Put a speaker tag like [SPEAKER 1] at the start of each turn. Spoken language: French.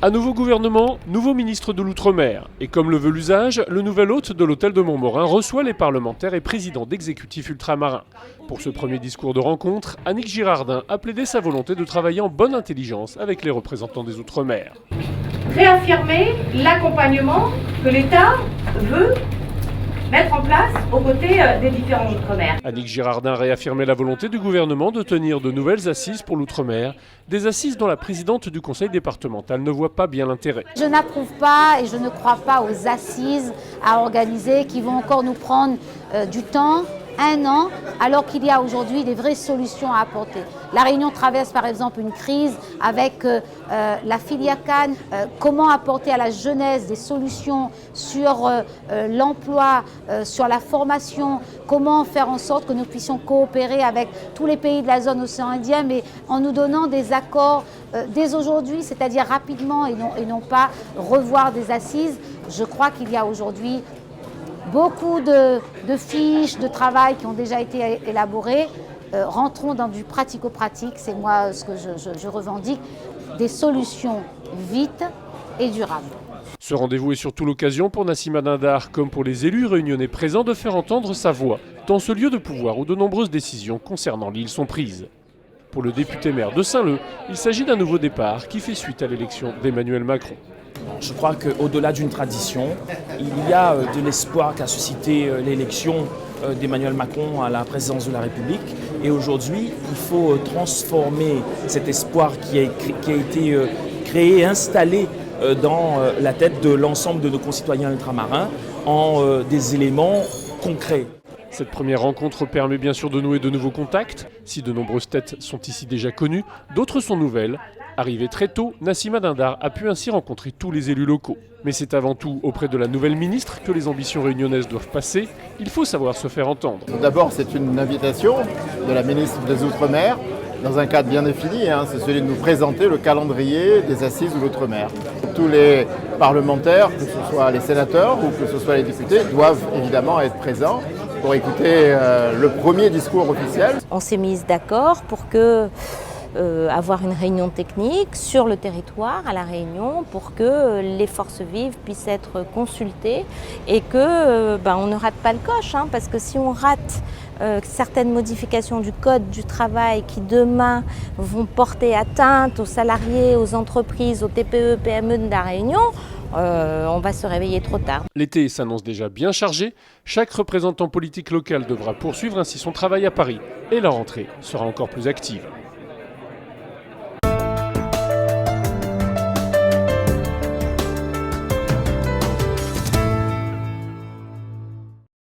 [SPEAKER 1] À nouveau gouvernement, nouveau ministre de l'Outre-mer. Et comme le veut l'usage, le nouvel hôte de l'hôtel de Montmorin reçoit les parlementaires et présidents d'exécutifs ultramarins. Pour ce premier discours de rencontre, Annick Girardin a plaidé sa volonté de travailler en bonne intelligence avec les représentants des Outre-mer.
[SPEAKER 2] Réaffirmer l'accompagnement que l'État veut mettre en place aux côtés des différents Outre-mer.
[SPEAKER 1] Annick Girardin a réaffirmé la volonté du gouvernement de tenir de nouvelles assises pour l'Outre-mer, des assises dont la présidente du conseil départemental ne voit pas bien l'intérêt.
[SPEAKER 3] Je n'approuve pas et je ne crois pas aux assises à organiser qui vont encore nous prendre du temps, 1 an, alors qu'il y a aujourd'hui des vraies solutions à apporter. La Réunion traverse par exemple une crise avec la filière Cannes. Comment apporter à la jeunesse des solutions sur l'emploi, sur la formation, comment faire en sorte que nous puissions coopérer avec tous les pays de la zone océan Indien, mais en nous donnant des accords dès aujourd'hui, c'est-à-dire rapidement et non pas revoir des assises. Je crois qu'il y a aujourd'hui beaucoup de fiches de travail qui ont déjà été élaborées. Rentrons dans du pratico-pratique, c'est moi ce que je revendique, des solutions vite et durables.
[SPEAKER 1] Ce rendez-vous est surtout l'occasion pour Nassima Dindar, comme pour les élus réunionnais présents, de faire entendre sa voix dans ce lieu de pouvoir où de nombreuses décisions concernant l'île sont prises. Pour le député maire de Saint-Leu, il s'agit d'un nouveau départ qui fait suite à l'élection d'Emmanuel Macron.
[SPEAKER 4] Je crois qu'au-delà d'une tradition, il y a de l'espoir qu'a suscité l'élection d'Emmanuel Macron à la présidence de la République. Et aujourd'hui, il faut transformer cet espoir qui a été créé, installé dans la tête de l'ensemble de nos concitoyens ultramarins en des éléments concrets.
[SPEAKER 1] Cette première rencontre permet bien sûr de nouer de nouveaux contacts. Si de nombreuses têtes sont ici déjà connues, d'autres sont nouvelles. Arrivée très tôt, Nassima Dindar a pu ainsi rencontrer tous les élus locaux. Mais c'est avant tout auprès de la nouvelle ministre que les ambitions réunionnaises doivent passer. Il faut savoir se faire entendre.
[SPEAKER 5] D'abord, c'est une invitation de la ministre des Outre-mer, dans un cadre bien défini, c'est celui de nous présenter le calendrier des assises de l'Outre-mer. Tous les parlementaires, que ce soit les sénateurs ou que ce soit les députés, doivent évidemment être présents pour écouter le premier discours officiel.
[SPEAKER 6] On s'est mis d'accord pour avoir une réunion technique sur le territoire à La Réunion pour que les forces vives puissent être consultées et que on ne rate pas le coche, parce que si on rate certaines modifications du code du travail qui demain vont porter atteinte aux salariés, aux entreprises, aux TPE, PME de La Réunion, on va se réveiller trop tard.
[SPEAKER 1] L'été s'annonce déjà bien chargé. Chaque représentant politique local devra poursuivre ainsi son travail à Paris et la rentrée sera encore plus active.